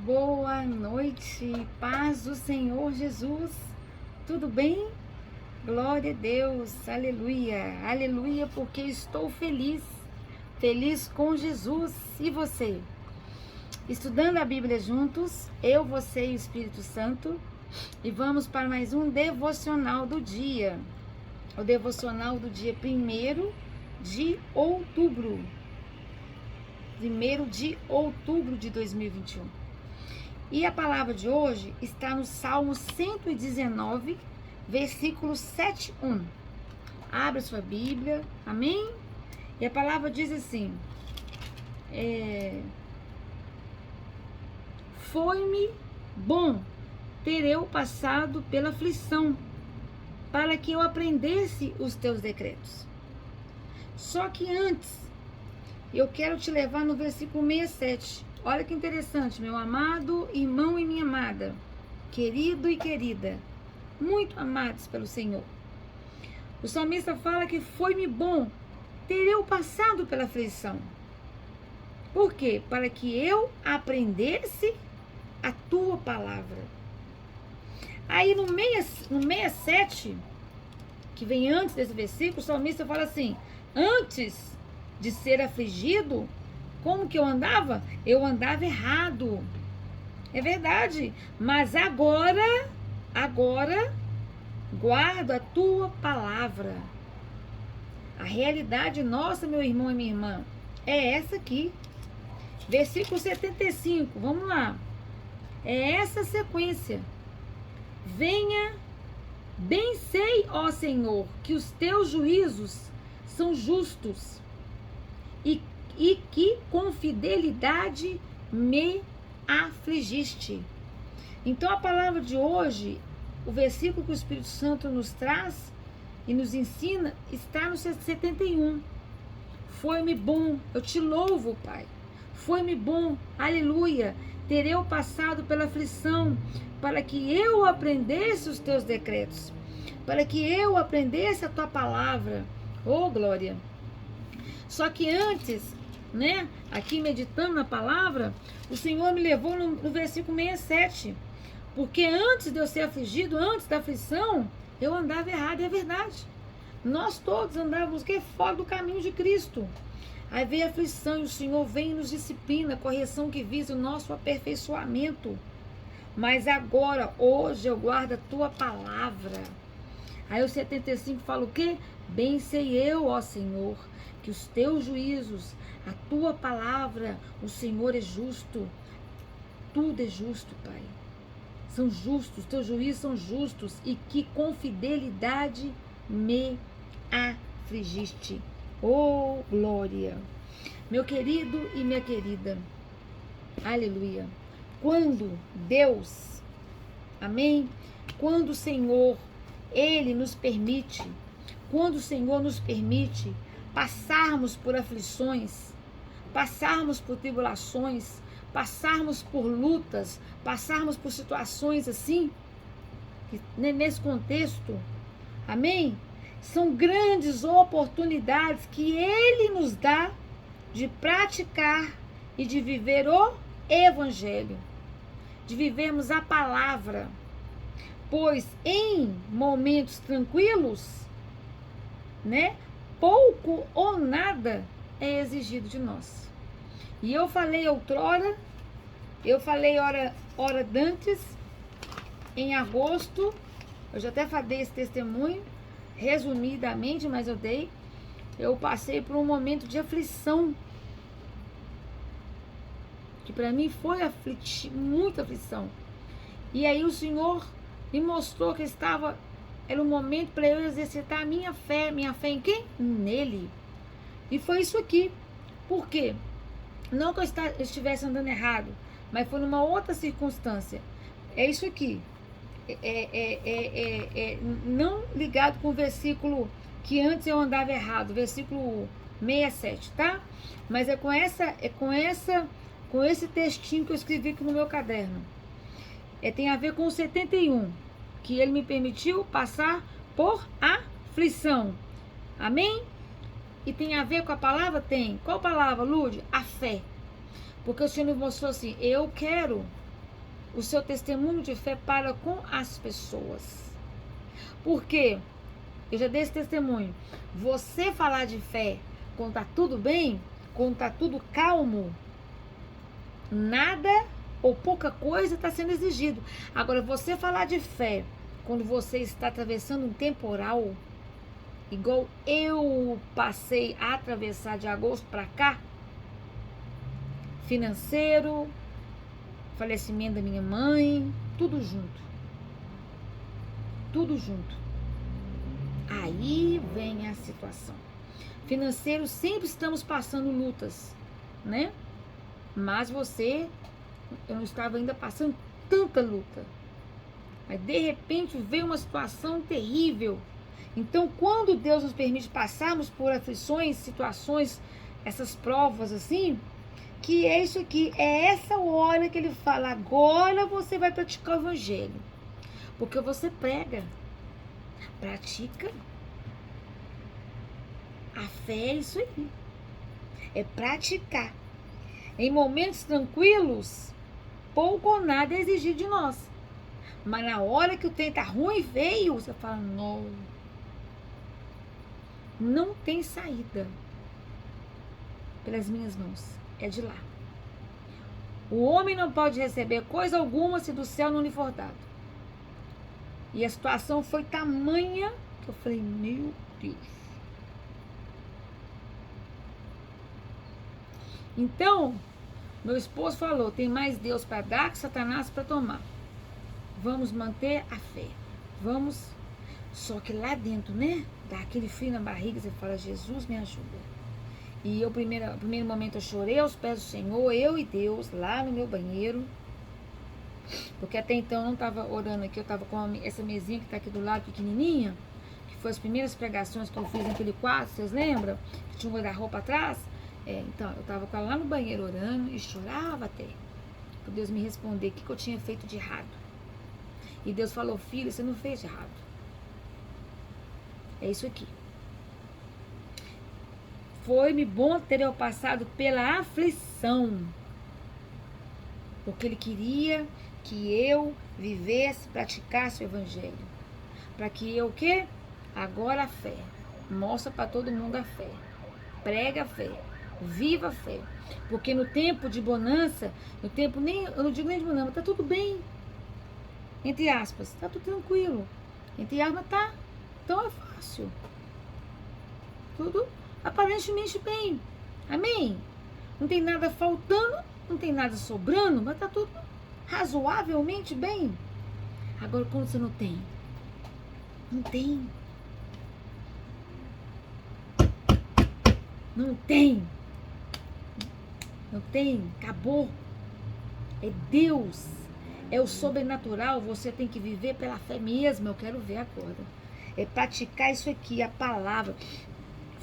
Boa noite, paz do Senhor Jesus, tudo bem? Glória a Deus, aleluia, aleluia, porque estou feliz, feliz com Jesus. E você? Estudando a Bíblia juntos, eu, você e o Espírito Santo, e vamos para mais um devocional do dia, o devocional do dia 1º de outubro, 1º de outubro de 2021. E a palavra de hoje está no Salmo 119, versículo 7:1. Abra sua Bíblia, amém? E a palavra diz assim: foi-me bom ter eu passado pela aflição, para que eu aprendesse os teus decretos. Só que antes, eu quero te levar no versículo 67. Olha que interessante, meu amado irmão e minha amada, querido e querida, muito amados pelo Senhor. O salmista fala que foi-me bom ter eu passado pela aflição. Por quê? Para que eu aprendesse a tua palavra. Aí no 67, que vem antes desse versículo, o salmista fala assim: antes de ser afligido, como que eu andava? Eu andava errado. É verdade. Mas agora, guardo a tua palavra. A realidade nossa, meu irmão e minha irmã, é essa aqui. Versículo 75, vamos lá. É essa sequência. Venha, bem sei, ó Senhor, que os teus juízos são justos e que com fidelidade me afligiste. Então a palavra de hoje, o versículo que o Espírito Santo nos traz e nos ensina, está no 71. Foi-me bom, eu te louvo, Pai. Foi-me bom, aleluia, ter eu passado pela aflição, para que eu aprendesse os teus decretos, para que eu aprendesse a tua palavra. Oh, glória! Só que antes, aqui meditando na palavra, o Senhor me levou no versículo 67, porque antes de eu ser afligido, antes da aflição, eu andava errado, é verdade. Nós todos andávamos fora do caminho de Cristo. Aí veio a aflição e o Senhor vem e nos disciplina, correção que visa o nosso aperfeiçoamento. Mas agora, hoje, eu guardo a tua palavra. Aí o 75 fala o quê? Bem sei eu, ó Senhor, que os teus juízos, a tua palavra, o Senhor é justo. Tudo é justo, Pai. São justos, teus juízos são justos e que com fidelidade me afligiste. Oh, glória! Meu querido e minha querida, aleluia! Quando Deus, amém? Quando o Senhor, Ele nos permite, quando o Senhor nos permite passarmos por aflições, passarmos por tribulações, passarmos por lutas, passarmos por situações assim, nesse contexto, amém? São grandes oportunidades que Ele nos dá de praticar e de viver o Evangelho, de vivermos a palavra, pois em momentos tranquilos, pouco ou nada é exigido de nós. E eu falei outrora, eu falei hora dantes, em agosto, eu já até falei esse testemunho, resumidamente, mas eu passei por um momento de aflição, que para mim foi muita aflição. E aí o Senhor me mostrou que era um momento para eu exercitar a minha fé em quem? Nele. E foi isso aqui. Por quê? Não que eu estivesse andando errado, mas foi numa outra circunstância. É isso aqui. Não ligado com o versículo que antes eu andava errado, versículo 67, tá? Mas com esse textinho que eu escrevi aqui no meu caderno. Tem a ver com o 71, que Ele me permitiu passar por aflição. Amém? E tem a ver com a palavra? Tem. Qual palavra, Lúdia? A fé. Porque o Senhor me mostrou assim, eu quero o seu testemunho de fé para com as pessoas. Porque eu já dei esse testemunho. Você falar de fé quando tá tudo bem, quando tá tudo calmo, nada ou pouca coisa está sendo exigido. Agora, você falar de fé quando você está atravessando um temporal, igual eu passei a atravessar de agosto para cá, financeiro, falecimento da minha mãe, tudo junto. Tudo junto. Aí vem a situação. Financeiro, sempre estamos passando lutas, né? Mas eu não estava ainda passando tanta luta. Mas de repente veio uma situação terrível. Então, quando Deus nos permite passarmos por aflições, situações, essas provas assim, que é isso aqui, é essa hora que ele fala, agora você vai praticar o evangelho. Porque você prega, pratica. A fé é isso aí. É praticar. Em momentos tranquilos, pouco ou nada é exigido de nós. Mas na hora que o trem tá ruim, veio, você fala, não tem saída pelas minhas mãos. É de lá. O homem não pode receber coisa alguma se do céu não lhe for dado. E a situação foi tamanha que eu falei, meu Deus. Então, meu esposo falou, tem mais Deus para dar que Satanás para tomar. Vamos manter a fé. Vamos. Só que lá dentro, né? Dá aquele frio na barriga, você fala, Jesus me ajuda. E eu, primeiro momento, eu chorei aos pés do Senhor, eu e Deus, lá no meu banheiro. Porque até então eu não estava orando aqui, eu estava com essa mesinha que está aqui do lado, pequenininha, que foi as primeiras pregações que eu fiz naquele quarto, vocês lembram? Que tinha um guarda-roupa atrás. Então, eu estava com ela lá no banheiro orando e chorava até. Para Deus me responder o que eu tinha feito de errado. E Deus falou, filho, você não fez de errado. É isso aqui. Foi-me bom ter eu passado pela aflição. Porque Ele queria que eu vivesse, praticasse o evangelho. Para que eu o quê? Agora a fé. Mostra para todo mundo a fé. Prega a fé. Viva a fé. Porque no tempo de bonança, no tempo eu não digo nem de bonança, mas tá tudo bem. Entre aspas, tá tudo tranquilo. Entre aspas, tá. Então é fácil. Tudo aparentemente bem. Amém? Não tem nada faltando, não tem nada sobrando, mas tá tudo razoavelmente bem. Agora, quando você não tem? Não tem. Não tem. Não tem. Acabou. É Deus. É o sobrenatural. Você tem que viver pela fé mesmo. Eu quero ver agora. É praticar isso aqui, a palavra.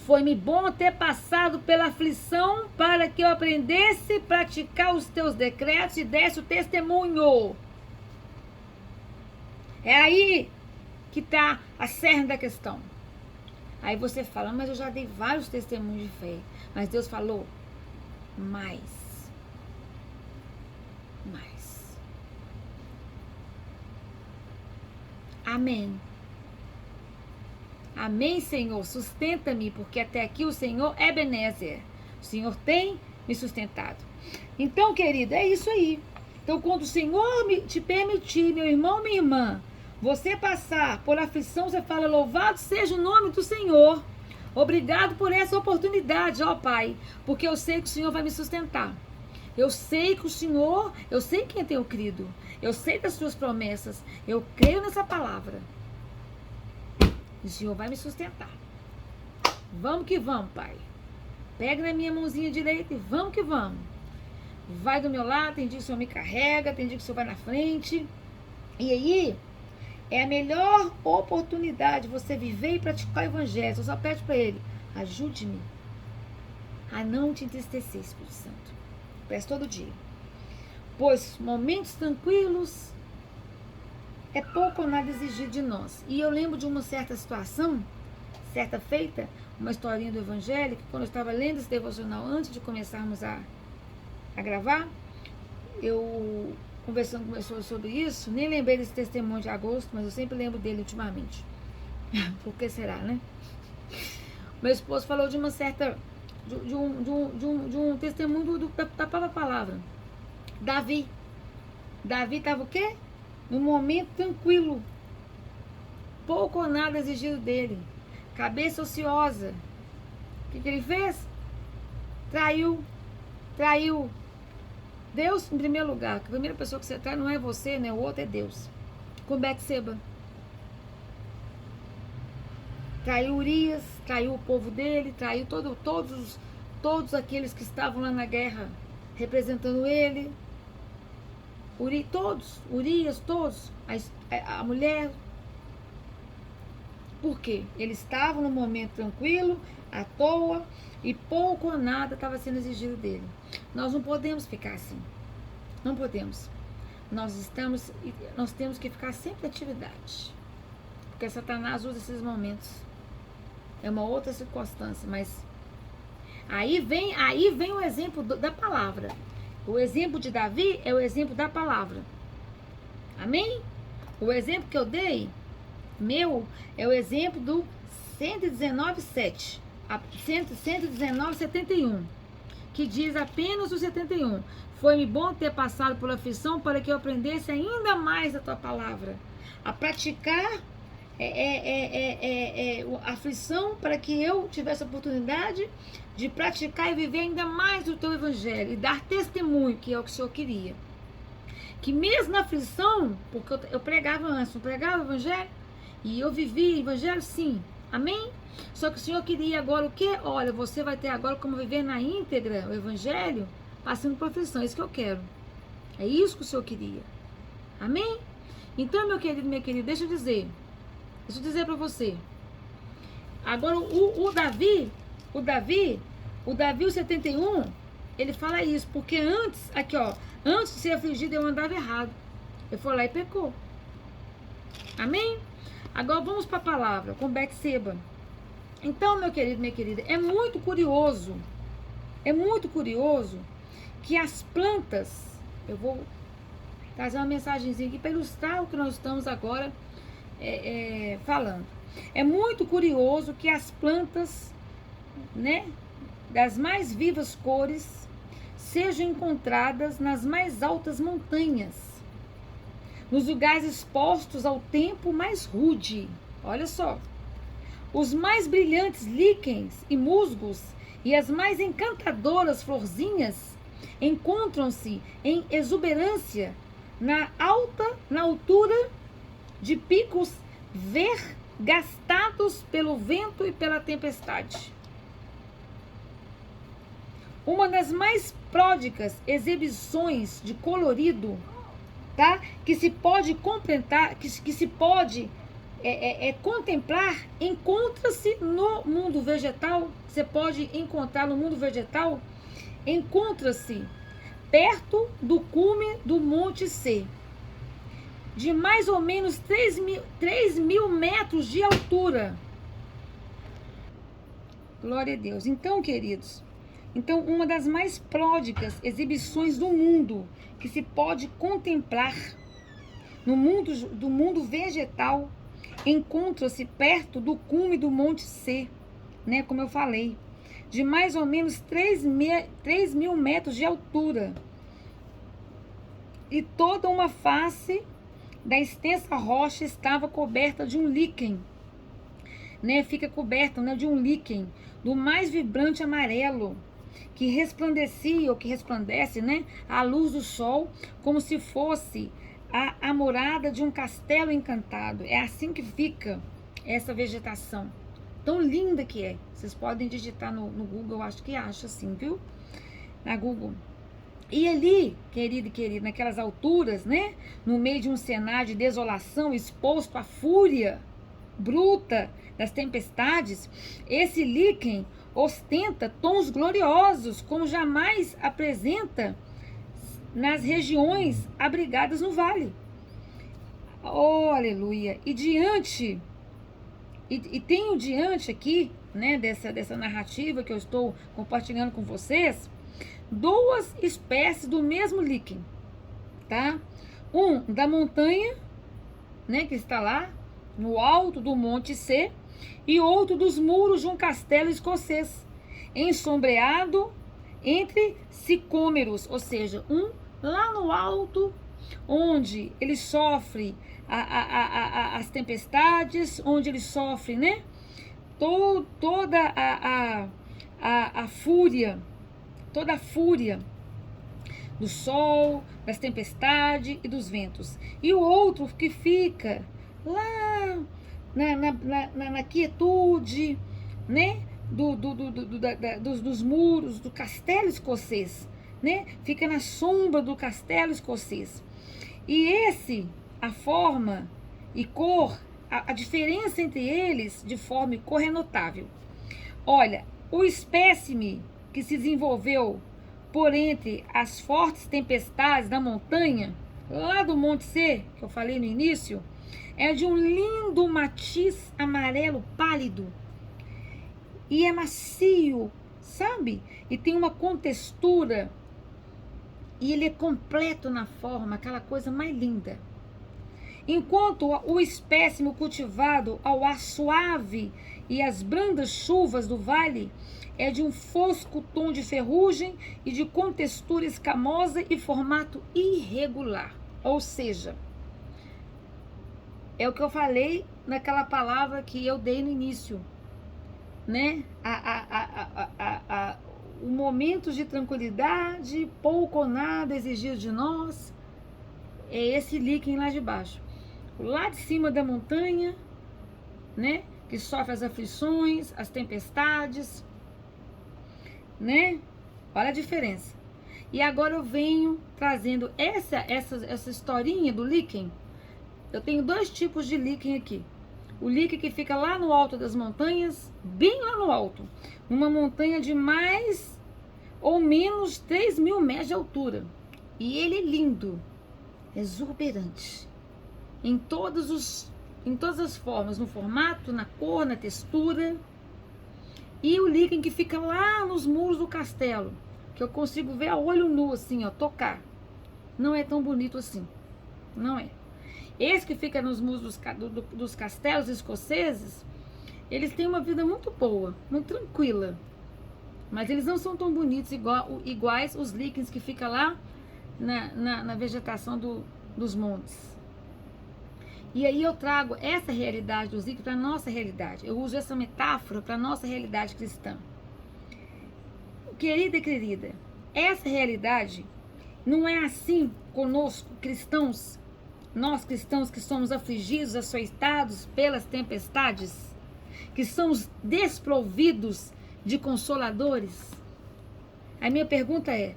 Foi-me bom ter passado pela aflição para que eu aprendesse a praticar os teus decretos e desse o testemunho. É aí que está a cerne da questão. Aí você fala, mas eu já dei vários testemunhos de fé. Mas Deus falou, mais. Amém. Amém, Senhor. Sustenta-me, porque até aqui o Senhor é Ebenezer. O Senhor tem me sustentado. Então, querida, é isso aí. Então, quando o Senhor te permitir, meu irmão, minha irmã, você passar por aflição, você fala, louvado seja o nome do Senhor. Obrigado por essa oportunidade, ó Pai, porque eu sei que o Senhor vai me sustentar. Eu sei que o Senhor, eu sei quem eu tenho crido. Eu sei das suas promessas. Eu creio nessa palavra. O Senhor vai me sustentar. Vamos que vamos, Pai. Pega na minha mãozinha direita e vamos que vamos. Vai do meu lado, tem dia que o Senhor me carrega, tem dia que o Senhor vai na frente. E aí, é a melhor oportunidade de você viver e praticar o Evangelho. Eu só pede para Ele, ajude-me a não te entristecer, Espírito Santo. Peço todo dia. Pois momentos tranquilos é pouco ou nada exigido de nós. E eu lembro de uma certa situação, certa feita, uma historinha do Evangelho, que quando eu estava lendo esse devocional, antes de começarmos a gravar, eu conversando com pessoas sobre isso, nem lembrei desse testemunho de agosto, mas eu sempre lembro dele ultimamente. Por que será, né? Meu esposo falou de uma certa, de um testemunho da própria palavra. Davi estava o quê? Num momento tranquilo, pouco ou nada exigido dele, cabeça ociosa. O que ele fez? Traiu Deus em primeiro lugar. A primeira pessoa que você trai não é você, né? O outro é Deus. Com Betseba. Traiu Urias, traiu o povo dele, traiu todos aqueles que estavam lá na guerra representando ele. Urias, todos. A mulher. Por quê? Eles estavam num momento tranquilo, à toa, e pouco ou nada estava sendo exigido dele. Nós não podemos ficar assim. Não podemos. Nós temos que ficar sempre em atividade. Porque Satanás usa esses momentos. É uma outra circunstância, mas aí vem o exemplo da palavra. O exemplo de Davi é o exemplo da palavra. Amém? O exemplo que eu dei, meu, é o exemplo do 119:7. 119:71, que diz apenas o 71. Foi-me bom ter passado por aflição para que eu aprendesse ainda mais a tua palavra. A praticar a aflição para que eu tivesse a oportunidade de praticar e viver ainda mais o teu evangelho e dar testemunho, que é o que o Senhor queria. Que mesmo na aflição, porque eu pregava antes, não pregava o evangelho, e eu vivi o evangelho sim, amém? Só que o Senhor queria agora o quê? Olha, você vai ter agora como viver na íntegra o evangelho, passando por aflição, é isso que eu quero. É isso que o Senhor queria. Amém? Então, meu querido, minha querida, deixa eu dizer para você. Agora, o Davi, o 71, ele fala isso, porque antes, aqui ó, antes de ser afligido, eu andava errado. Ele foi lá e pecou. Amém? Agora vamos para a palavra, com Betseba. Então, meu querido, minha querida, é muito curioso que as plantas, eu vou trazer uma mensagenzinha aqui para ilustrar o que nós estamos agora falando. É muito curioso que as plantas, né, das mais vivas cores, sejam encontradas nas mais altas montanhas, nos lugares expostos ao tempo mais rude. Olha só. Os mais brilhantes líquens e musgos e as mais encantadoras florzinhas encontram-se em exuberância na altura de picos vergastados pelo vento e pela tempestade. Uma das mais pródigas exibições de colorido, tá? Que se pode contemplar, contemplar, encontra-se no mundo vegetal. Você pode encontrar no mundo vegetal, encontra-se perto do cume do Monte C, de mais ou menos 3 mil metros de altura. Glória a Deus. Então, queridos, uma das mais pródigas exibições do mundo que se pode contemplar no mundo vegetal, encontra-se perto do cume do Monte C, né, como eu falei, de mais ou menos 3 mil metros de altura. E toda uma face da extensa rocha estava coberta de um líquen, né, fica coberta, né, de um líquen do mais vibrante amarelo, que resplandecia, ou que resplandece, né, à luz do sol, como se fosse a morada de um castelo encantado. É assim que fica essa vegetação. Tão linda que é. Vocês podem digitar no Google, eu acho que acha assim, viu? Na Google. E ali, querido e querida, naquelas alturas, né? No meio de um cenário de desolação, exposto à fúria bruta das tempestades, esse líquen ostenta tons gloriosos, como jamais apresenta nas regiões abrigadas no vale. Oh, aleluia! E tenho diante aqui, né, dessa narrativa que eu estou compartilhando com vocês, duas espécies do mesmo líquen. tá? Um da montanha, né, que está lá no alto do Monte C, e outro dos muros de um castelo escocês, ensombreado entre sicômeros, ou seja, um lá no alto, onde ele sofre as tempestades, onde ele sofre, né, toda a fúria, toda a fúria do sol, das tempestades e dos ventos. E o outro que fica lá na quietude, né? Dos muros do castelo escocês, né? Fica na sombra do castelo escocês. E a forma e cor, a diferença entre eles de forma e cor é notável. Olha, o espécime que se desenvolveu por entre as fortes tempestades da montanha, lá do Monte C, que eu falei no início, é de um lindo matiz amarelo pálido. E é macio, sabe? E tem uma contextura. E ele é completo na forma, aquela coisa mais linda. Enquanto o espécime cultivado ao ar suave e as brandas chuvas do vale é de um fosco tom de ferrugem e de contextura escamosa e formato irregular. Ou seja, é o que eu falei naquela palavra que eu dei no início, né? O momento de tranquilidade, pouco ou nada exigido de nós, é esse líquen lá de baixo. Lá de cima da montanha, né? Que sofre as aflições, as tempestades, né? Olha a diferença. E agora eu venho trazendo essa historinha do líquen. Eu tenho dois tipos de líquen aqui. O líquen que fica lá no alto das montanhas, bem lá no alto. Uma montanha de mais ou menos 3.000 metros de altura. E ele é lindo, exuberante. Em todas as formas, no formato, na cor, na textura. E o líquen que fica lá nos muros do castelo, que eu consigo ver a olho nu, assim, ó, tocar. Não é tão bonito assim. Não é. Esse que fica nos muros dos castelos escoceses, eles têm uma vida muito boa, muito tranquila. Mas eles não são tão bonitos iguais os líquens que ficam lá na vegetação dos montes. E aí eu trago essa realidade dos líquens para a nossa realidade. Eu uso essa metáfora para a nossa realidade cristã. Querida e querida, essa realidade não é assim conosco, cristãos, nós cristãos que somos afligidos, açoitados pelas tempestades, que somos desprovidos de consoladores. A minha pergunta é,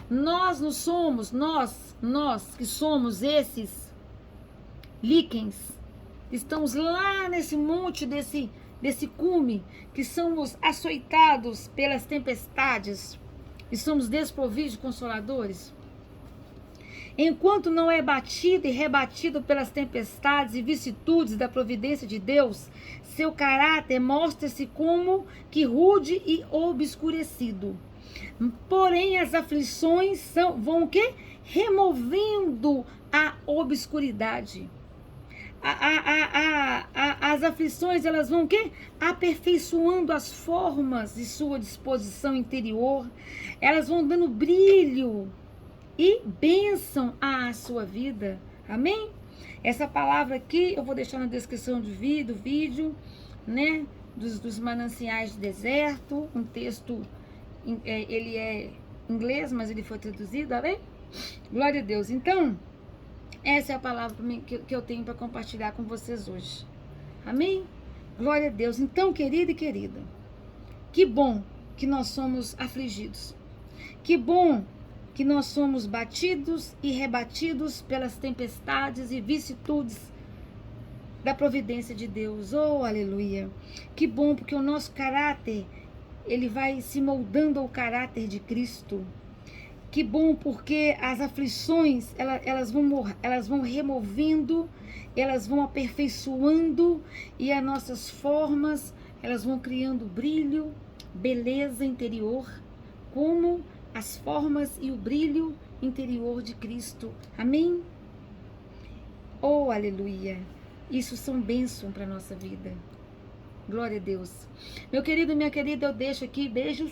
nós não somos, nós que somos esses líquens, estamos lá nesse monte, desse cume, que somos açoitados pelas tempestades e somos desprovidos de consoladores? Enquanto não é batido e rebatido pelas tempestades e vicissitudes da providência de Deus, seu caráter mostra-se como que rude e obscurecido. Porém, as aflições vão o quê? Removendo a obscuridade. As aflições, elas vão o quê? Aperfeiçoando as formas de sua disposição interior. Elas vão dando brilho e bênção à sua vida. Amém? Essa palavra aqui eu vou deixar na descrição do vídeo, né? Dos mananciais de deserto. Um texto, ele é inglês, mas ele foi traduzido, amém? Glória a Deus. Então, essa é a palavra que eu tenho para compartilhar com vocês hoje. Amém? Glória a Deus. Então, querida e querida, que bom que nós somos afligidos. Que bom que nós somos batidos e rebatidos pelas tempestades e vicissitudes da providência de Deus. Oh, aleluia! Que bom, porque o nosso caráter, ele vai se moldando ao caráter de Cristo. Que bom, porque as aflições, elas vão removendo, elas vão aperfeiçoando, e as nossas formas, elas vão criando brilho, beleza interior, como as formas e o brilho interior de Cristo. Amém? Oh, aleluia! Isso são bênçãos para a nossa vida. Glória a Deus. Meu querido e minha querida, eu deixo aqui beijos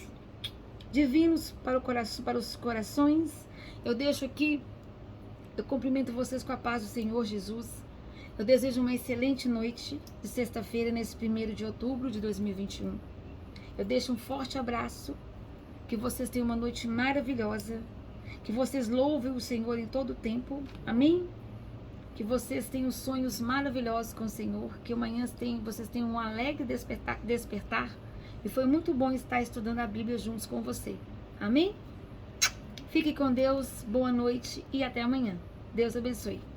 divinos para os corações. Eu deixo aqui, eu cumprimento vocês com a paz do Senhor Jesus. Eu desejo uma excelente noite de sexta-feira, nesse 1º de outubro de 2021. Eu deixo um forte abraço, que vocês tenham uma noite maravilhosa, que vocês louvem o Senhor em todo o tempo. Amém? Que vocês tenham sonhos maravilhosos com o Senhor, que amanhã vocês tenham um alegre despertar. E foi muito bom estar estudando a Bíblia juntos com você. Amém? Fique com Deus, boa noite e até amanhã. Deus abençoe.